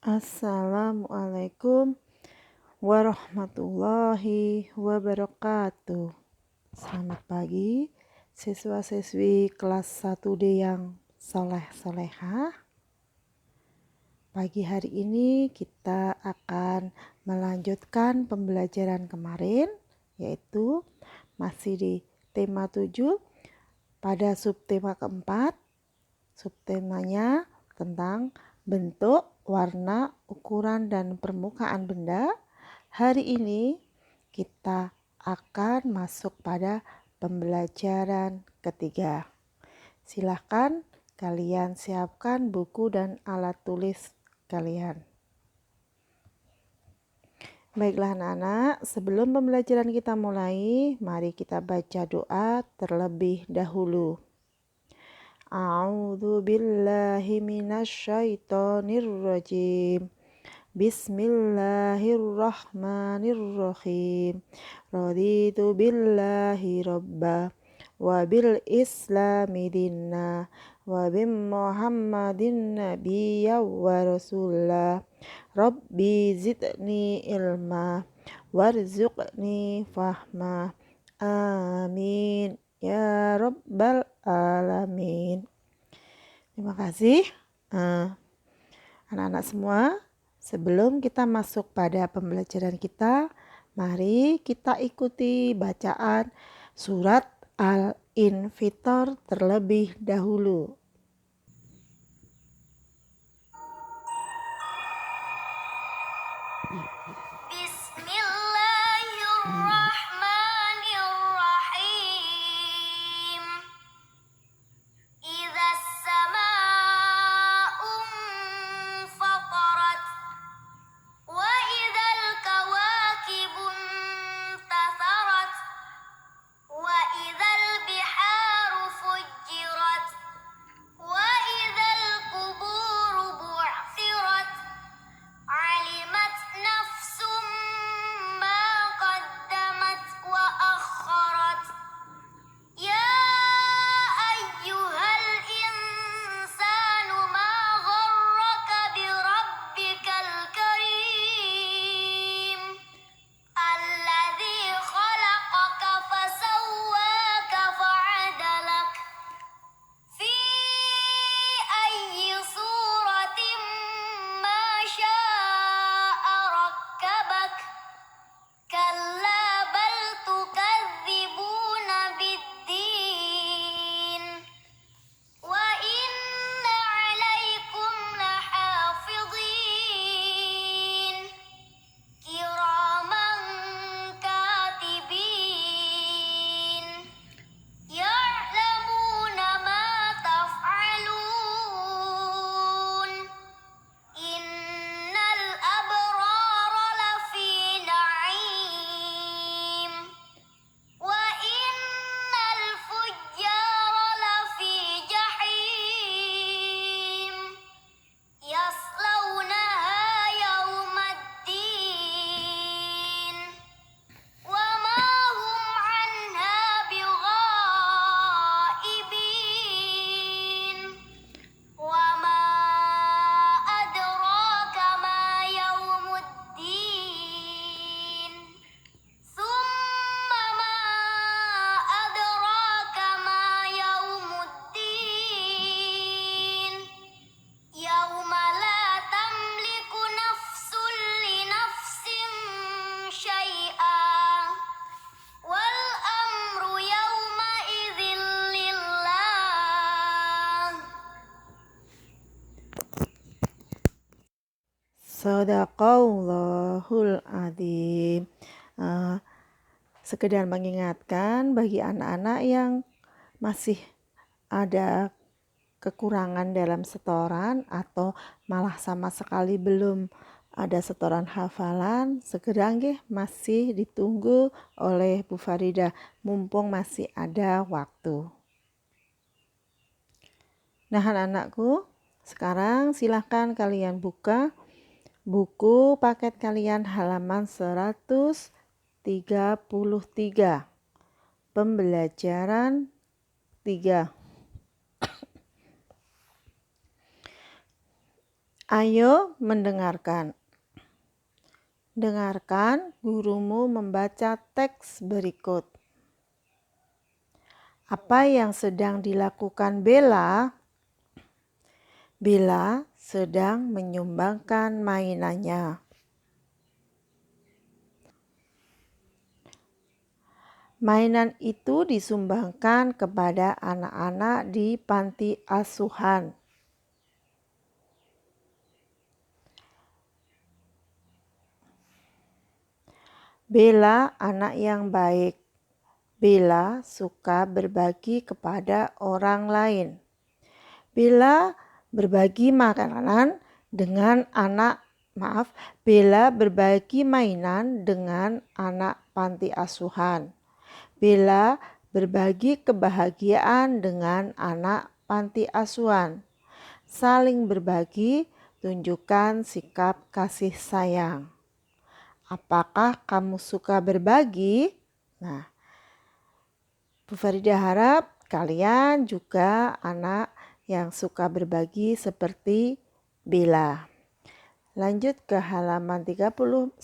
Assalamualaikum warahmatullahi wabarakatuh. Selamat pagi siswa-siswi kelas 1D yang soleh-solehah. Pagi hari ini kita akan melanjutkan pembelajaran kemarin, yaitu masih di tema 7 pada subtema keempat. Subtemanya tentang bentuk, warna, ukuran, dan permukaan benda. Hari ini kita akan masuk pada pembelajaran ketiga. Silahkan kalian siapkan buku dan alat tulis kalian. Baiklah anak-anak, sebelum pembelajaran kita mulai, mari kita baca doa terlebih dahulu. A'udzu billahi minasyaitonir rajim. Bismillahirrahmanirrahim. Raditu billahi rabba wa bil islami dinna wa bi Muhammadin nabiyya wa rasulah. Rabbi zidni ilma warzuqni fahma. Amin ya rabbal alamin. Terima kasih anak-anak semua. Sebelum kita masuk pada pembelajaran kita, mari kita ikuti bacaan surat Al-Infitor terlebih dahulu. Bismillahirrahmanirrahim. Idza as-samaa'u fatarat wa idzal kawakibu intatharat wa idzal biharu fujjirat wa idzal quburu bu'thirat alimat nafsum ma qaddamat wa akharat. Ya ayyuhal insanu ma gharraka bi rabbikal karim alladzi khalaqaka fasawwaka fa'adalak fi ayyi suratin ma syaa rakkabak. Kalla bal tukadzibuna biddin wa inna 'alaikum lahafidhin kiraman katibin ya'lamuna ma taf'alun. Innal abrara lafi na'im wa innal fujjara lafi jahim yaslawnaha yawmaddin wa ma hum 'anha bighaibin. Wa ma adraka ma yaumuddin. Tsumma ma adraka ma yaumuddin. Yauma la tamliku nafsun li nafsin syai'a wal amru yauma idzin lillah. Shadaqallahul adzim. Sekedar mengingatkan bagi anak-anak yang masih ada kekurangan dalam setoran atau malah sama sekali belum ada setoran hafalan, segera nggih masih ditunggu oleh Bu Farida mumpung masih ada waktu. Nah anak-anakku, sekarang silahkan kalian buka buku paket kalian halaman 133. Pembelajaran 3. Ayo mendengarkan. Dengarkan gurumu membaca teks berikut. Apa yang sedang dilakukan Bella? Bella sedang menyumbangkan mainannya. Mainan itu disumbangkan kepada anak-anak di panti asuhan. Bella anak yang baik. Bella suka berbagi kepada orang lain. Bella berbagi makanan dengan Bella berbagi mainan dengan anak panti asuhan. Bella berbagi kebahagiaan dengan anak panti asuhan. Saling berbagi, tunjukkan sikap kasih sayang. Apakah kamu suka berbagi? Nah, Bu Farida harap kalian juga anak yang suka berbagi seperti Bella. Lanjut ke halaman 134.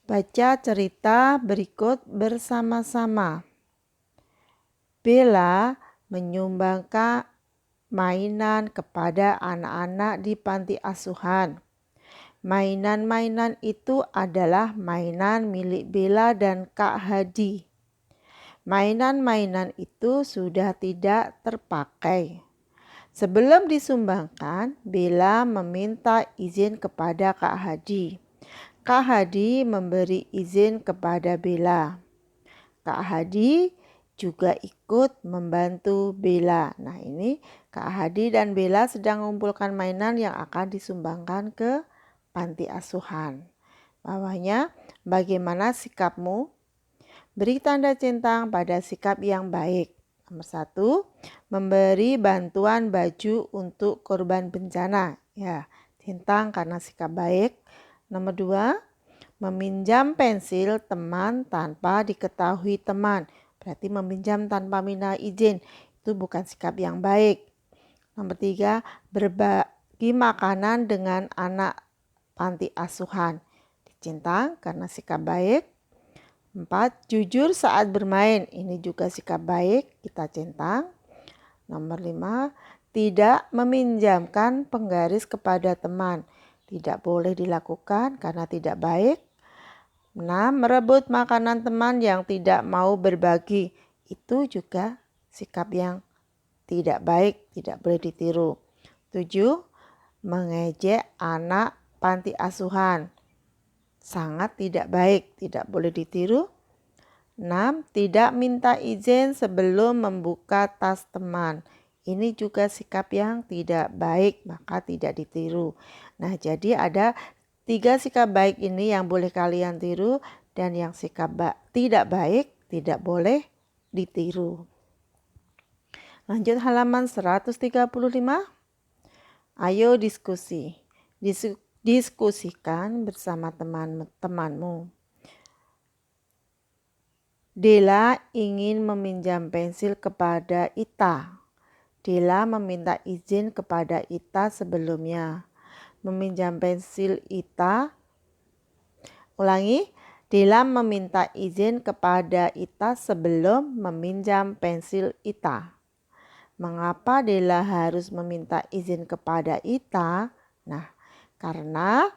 Baca cerita berikut bersama-sama. Bella menyumbangkan mainan kepada anak-anak di panti asuhan. Mainan-mainan itu adalah mainan milik Bella dan Kak Hadi. Mainan-mainan itu sudah tidak terpakai. Sebelum disumbangkan, Bella meminta izin kepada Kak Hadi. Kak Hadi memberi izin kepada Bella. Kak Hadi juga ikut membantu Bella. Nah, ini Kak Hadi dan Bella sedang mengumpulkan mainan yang akan disumbangkan ke panti asuhan. Bawahnya, bagaimana sikapmu? Beri tanda centang pada sikap yang baik. Nomor 1, memberi bantuan baju untuk korban bencana. Ya, centang karena sikap baik. Nomor 2, meminjam pensil teman tanpa diketahui teman. Berarti meminjam tanpa minta izin. Itu bukan sikap yang baik. Nomor 3, berbagi makanan dengan anak panti asuhan. Dicentang karena sikap baik. 4, jujur saat bermain. Ini juga sikap baik, kita centang. Nomor 5, tidak meminjamkan penggaris kepada teman. Tidak boleh dilakukan karena tidak baik. 6, merebut makanan teman yang tidak mau berbagi. Itu juga sikap yang tidak baik, tidak boleh ditiru. 7, mengejek anak panti asuhan. Sangat tidak baik, tidak boleh ditiru. 6, tidak minta izin sebelum membuka tas teman. Ini juga sikap yang tidak baik, maka tidak ditiru. Nah, jadi ada 3 sikap baik ini yang boleh kalian tiru, dan yang sikap tidak baik tidak boleh ditiru. Lanjut halaman 135. Ayo diskusi. Diskusikan bersama teman-temanmu. Della ingin meminjam pensil kepada Ita. Della meminta izin kepada Ita sebelumnya. Meminjam pensil Ita. Ulangi. Della meminta izin kepada Ita sebelum meminjam pensil Ita. Mengapa Della harus meminta izin kepada Ita? Nah, karena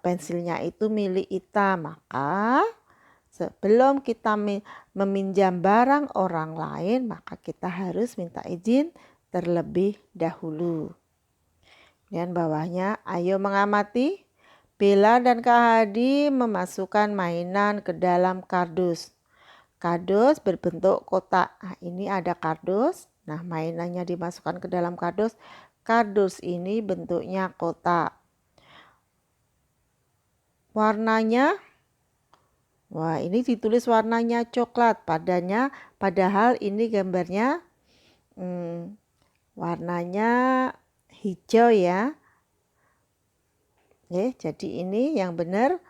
pensilnya itu milik Ita, maka sebelum kita meminjam barang orang lain, maka kita harus minta izin terlebih dahulu. Dan bawahnya, ayo mengamati. Bella dan Kak Hadi memasukkan mainan ke dalam kardus. Kardus berbentuk kotak. Nah, ini ada kardus. Nah, mainannya dimasukkan ke dalam kardus. Kardus ini bentuknya kotak. Warnanya, wah, ini ditulis warnanya coklat. Padahal ini gambarnya warnanya hijau ya. Jadi ini yang benar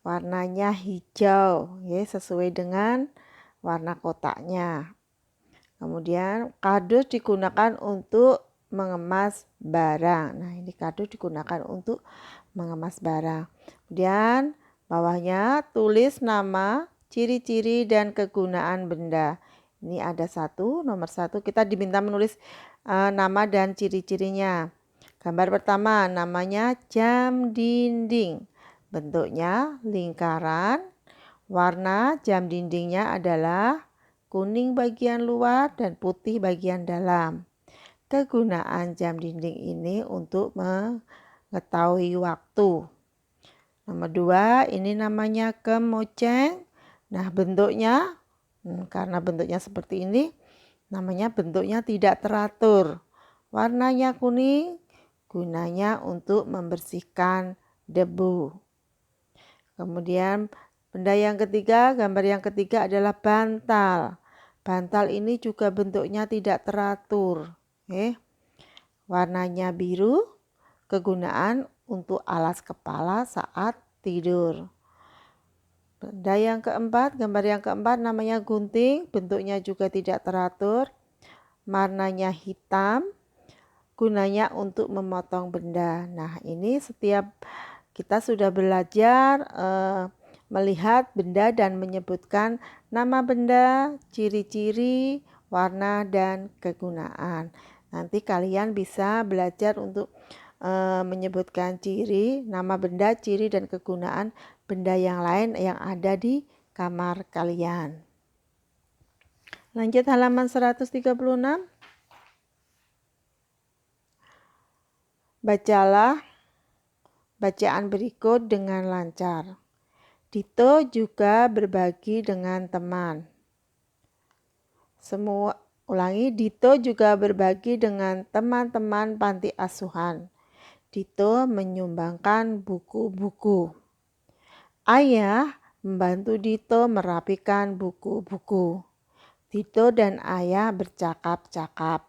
warnanya hijau, sesuai dengan warna kotaknya. Kemudian kardus digunakan untuk mengemas barang. Nah, ini kardus digunakan untuk mengemas barang. Kemudian bawahnya tulis nama, ciri-ciri dan kegunaan benda. Ini ada nomor satu kita diminta menulis nama dan ciri-cirinya. Gambar pertama namanya jam dinding. Bentuknya lingkaran, warna jam dindingnya adalah kuning bagian luar dan putih bagian dalam. Kegunaan jam dinding ini untuk mengetahui waktu. Nomor 2, ini namanya kemoceng. Nah, bentuknya, karena bentuknya seperti ini, namanya bentuknya tidak teratur. Warnanya kuning, gunanya untuk membersihkan debu. Kemudian benda yang ketiga, gambar yang ketiga adalah bantal. Bantal ini juga bentuknya tidak teratur. Warnanya biru, kegunaan untuk alas kepala saat tidur. Benda yang keempat, gambar yang keempat namanya gunting, bentuknya juga tidak teratur. Warnanya hitam, gunanya untuk memotong benda. Nah, ini setiap kita sudah belajar melihat benda dan menyebutkan nama benda, ciri-ciri, warna, dan kegunaan. Nanti kalian bisa belajar untuk menyebutkan ciri, nama benda, ciri, dan kegunaan benda yang lain yang ada di kamar kalian. Lanjut halaman 136. Bacalah bacaan berikut dengan lancar. Dito juga berbagi dengan teman. Dito juga berbagi dengan teman-teman panti asuhan. Dito menyumbangkan buku-buku. Ayah membantu Dito merapikan buku-buku. Dito dan ayah bercakap-cakap.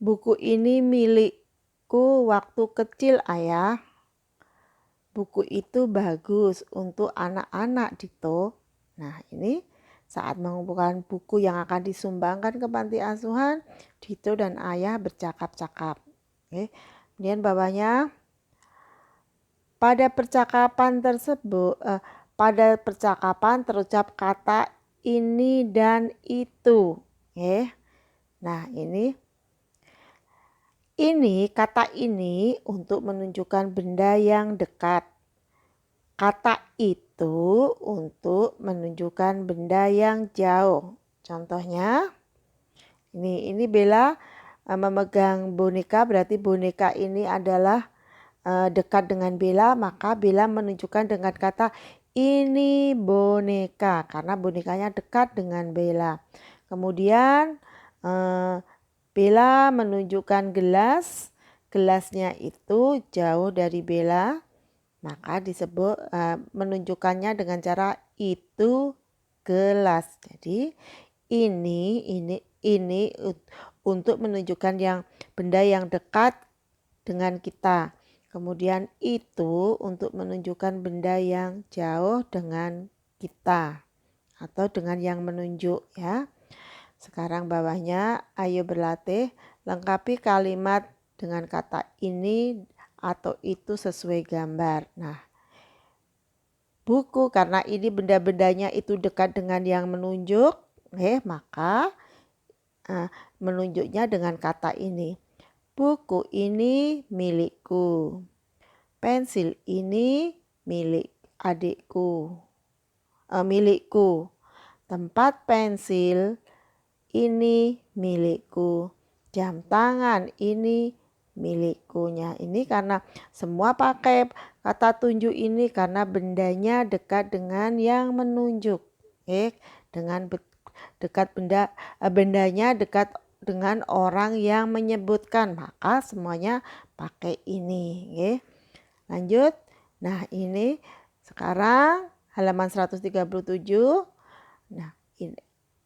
Buku ini milikku waktu kecil, ayah. Buku itu bagus untuk anak-anak, Dito. Nah, ini saat mengumpulkan buku yang akan disumbangkan ke panti asuhan, Dito dan ayah bercakap-cakap. Kemudian bawahnya, pada percakapan terucap kata ini dan itu. Nah, ini kata ini untuk menunjukkan benda yang dekat. Kata itu untuk menunjukkan benda yang jauh. Contohnya, ini Bella memegang boneka, berarti boneka ini adalah dekat dengan Bella, maka Bella menunjukkan dengan kata ini boneka karena bonekanya dekat dengan Bella. Kemudian Bella menunjukkan gelas, gelasnya itu jauh dari Bella, maka disebut menunjukkannya dengan cara itu gelas. Jadi ini untuk menunjukkan benda yang dekat dengan kita. Kemudian itu untuk menunjukkan benda yang jauh dengan kita atau dengan yang menunjuk, ya. Sekarang bawahnya, ayo berlatih, lengkapi kalimat dengan kata ini atau itu sesuai gambar. Nah, buku karena ini benda-bendanya itu dekat dengan yang menunjuk, maka menunjuknya dengan kata ini. Buku ini milikku. Pensil ini milik adikku. Milikku. Tempat pensil ini milikku. Jam tangan ini milikkunya. Ini karena semua pakai kata tunjuk ini karena bendanya dekat dengan yang menunjuk. Dengan dekat bendanya dekat dengan orang yang menyebutkan, maka semuanya pakai ini. Lanjut. Nah, ini sekarang halaman 137. Nah,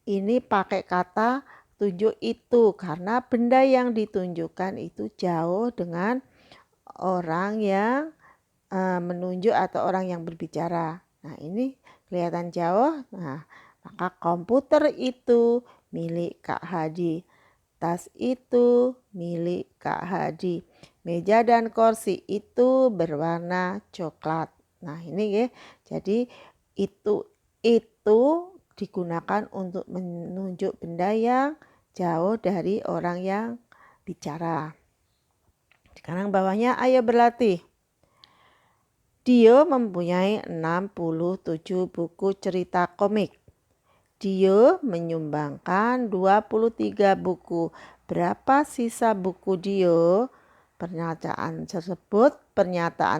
ini pakai kata tunjuk itu karena benda yang ditunjukkan itu jauh dengan orang yang menunjuk atau orang yang berbicara. Nah, ini kelihatan jauh. Nah, maka komputer itu milik Kak Hadi. Tas itu milik Kak Hadi. Meja dan kursi itu berwarna coklat. Nah, ini ya. Jadi itu digunakan untuk menunjuk benda yang jauh dari orang yang bicara. Sekarang bawahnya ayo berlatih. Dio mempunyai 67 buku cerita komik. Dio menyumbangkan 23 buku. Berapa sisa buku Dio? Pernyataan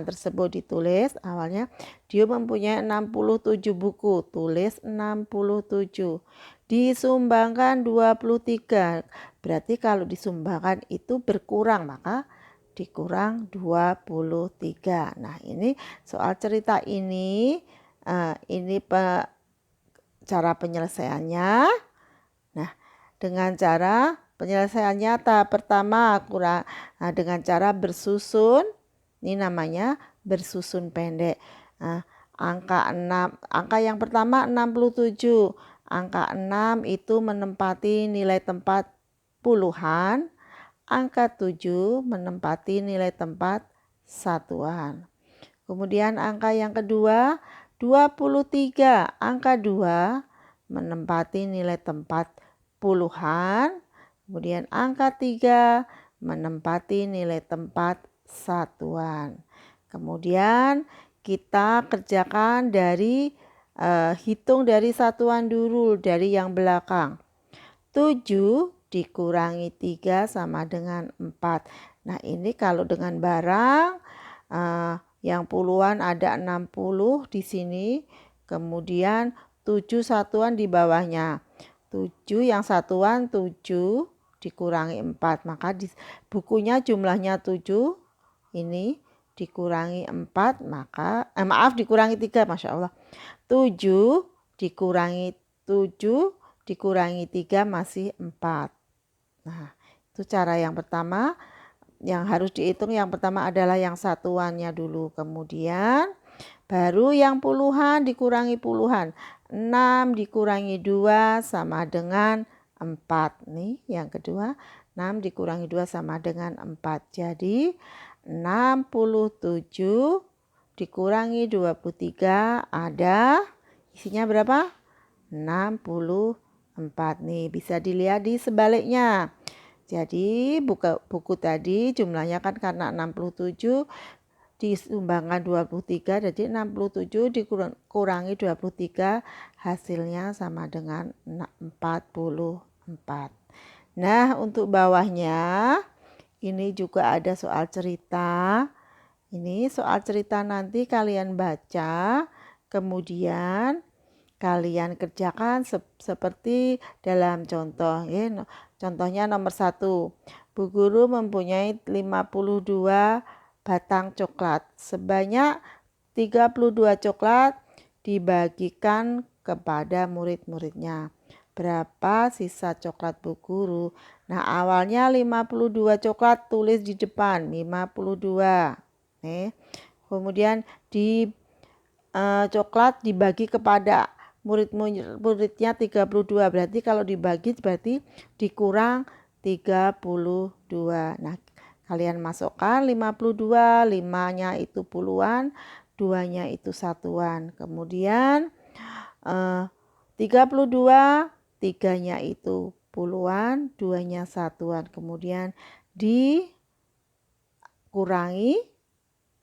tersebut ditulis awalnya Dio mempunyai 67 buku, tulis 67. Disumbangkan 23. Berarti kalau disumbangkan itu berkurang, maka dikurang 23. Nah, ini soal cerita ini cara penyelesaiannya. Nah, dengan cara penyelesaiannya tahap pertama dengan cara bersusun. Ini namanya bersusun pendek. Nah, angka yang pertama 67. Angka 6 itu menempati nilai tempat puluhan. Angka 7 menempati nilai tempat satuan. Kemudian angka yang kedua 23. Angka 2 menempati nilai tempat puluhan. Kemudian angka 3 menempati nilai tempat satuan. Kemudian kita kerjakan hitung dari satuan dulu, dari yang belakang. 7 dikurangi 3 sama dengan 4. Nah, ini kalau dengan barang yang puluhan ada 60 di sini. Kemudian 7 satuan di bawahnya. 7 yang satuan 7 dikurangi 4. Maka bukunya jumlahnya 7. Ini dikurangi 4 dikurangi 3, Masya Allah. 7 dikurangi 7 dikurangi 3 masih 4. Nah, itu cara yang pertama. Yang harus dihitung yang pertama adalah yang satuannya dulu. Kemudian baru yang puluhan dikurangi puluhan. 6 dikurangi 2 sama dengan 4. Nih yang kedua. 6 dikurangi 2 sama dengan 4. Jadi 67 dikurangi 23 ada isinya berapa? 64. Nih bisa dilihat di sebaliknya. Jadi buku tadi jumlahnya kan karena 67 disumbangkan 23, jadi 67 dikurangi 23 hasilnya sama dengan 44. Nah, untuk bawahnya ini juga ada soal cerita. Ini soal cerita nanti kalian baca, kemudian kalian kerjakan seperti dalam contoh. Contohnya nomor 1. Bu guru mempunyai 52 batang coklat. Sebanyak 32 coklat dibagikan kepada murid-muridnya. Berapa sisa coklat Bu guru? Nah, awalnya 52 coklat, tulis di depan 52. Kemudian coklat dibagi kepada murid-muridnya 32. Berarti kalau dibagi berarti dikurang 32. Nah, kalian masukkan 52, 5-nya itu puluhan, 2-nya itu satuan. Kemudian 32, 3-nya itu puluhan, 2-nya satuan. Kemudian dikurangi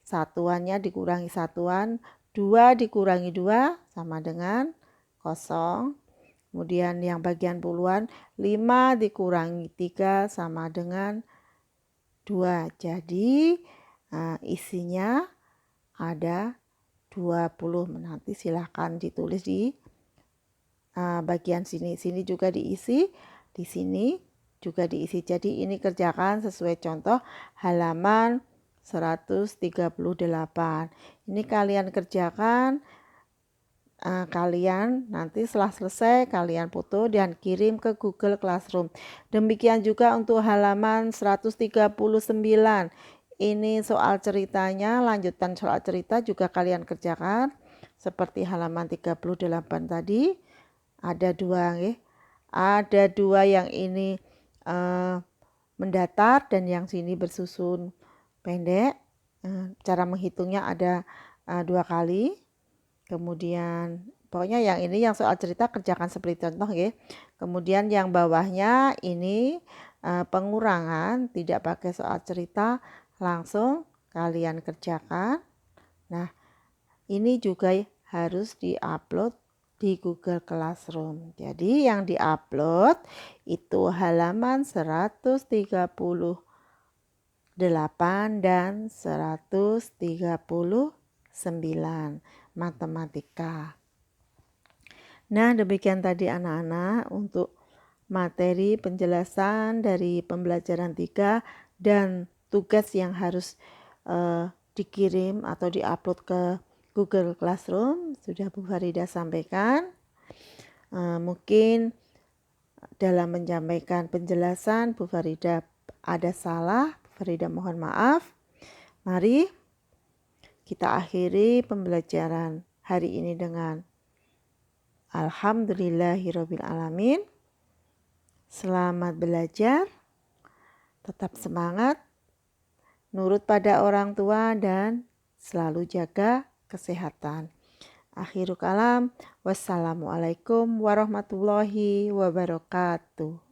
satuannya, dikurangi satuan. 2 dikurangi 2 sama dengan 0. Kemudian yang bagian puluhan 5 dikurangi 3 sama dengan 2. Jadi isinya ada 20. Nanti silahkan ditulis di bagian sini. Sini juga diisi, di sini juga diisi. Jadi ini kerjakan sesuai contoh halaman 138. Ini kalian kerjakan. Kalian nanti setelah selesai kalian foto dan kirim ke Google Classroom. Demikian juga untuk halaman 139. Ini soal ceritanya, lanjutan soal cerita juga kalian kerjakan seperti halaman 38 tadi ada dua nggih. Ada dua yang ini mendatar dan yang sini bersusun pendek. Cara menghitungnya ada 2 kali. Kemudian pokoknya yang ini yang soal cerita kerjakan seperti contoh nggih. Kemudian yang bawahnya ini pengurangan tidak pakai soal cerita, langsung kalian kerjakan. Nah, ini juga harus diupload di Google Classroom. Jadi yang diupload itu halaman 138 dan 139 matematika. Nah, demikian tadi anak-anak untuk materi penjelasan dari pembelajaran 3 dan tugas yang harus dikirim atau diupload ke Google Classroom sudah Bu Farida sampaikan. Mungkin dalam menyampaikan penjelasan Bu Farida ada salah, Bu Farida mohon maaf. Mari kita akhiri pembelajaran hari ini dengan Alhamdulillahirabbil alamin. Selamat belajar, tetap semangat, nurut pada orang tua dan selalu jaga kesehatan. Akhirul kalam, wassalamualaikum warahmatullahi wabarakatuh.